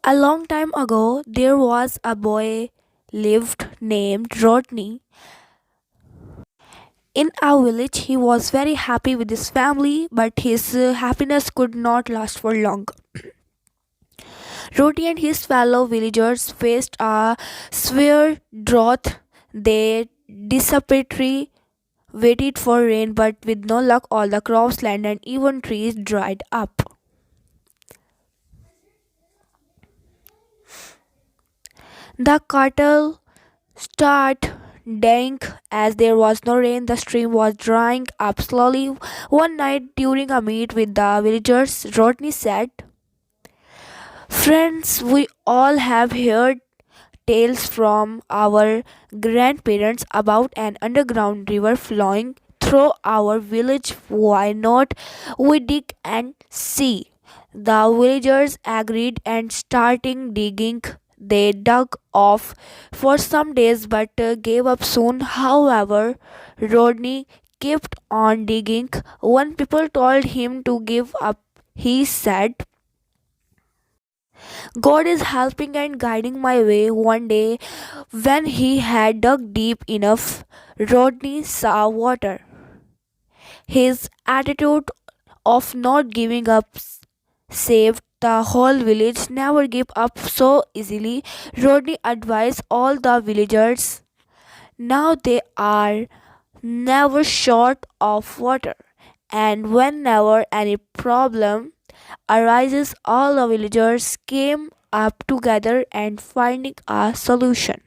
A long time ago, there was a boy lived named Rodney. In our village, he was very happy with his family, but his happiness could not last for long. Rodney and his fellow villagers faced a severe drought. They desperately waited for rain, but with no luck, all the crops, land, and even trees dried up. The cattle start dying as there was no rain. The stream was drying up slowly. One night during a meet with the villagers, Rodney said, "Friends, we all have heard tales from our grandparents about an underground river flowing through our village. Why not we dig and see?" The villagers agreed and starting digging. They dug off for some days but gave up soon. However, Rodney kept on digging. When people told him to give up, he said, "God is helping and guiding my way." One day, when he had dug deep enough, Rodney saw water. His attitude of not giving up saved the whole village. Never give up so easily. Rodney advised all the villagers. Now they are never short of water, and whenever any problem arises, all the villagers came up together and finding a solution.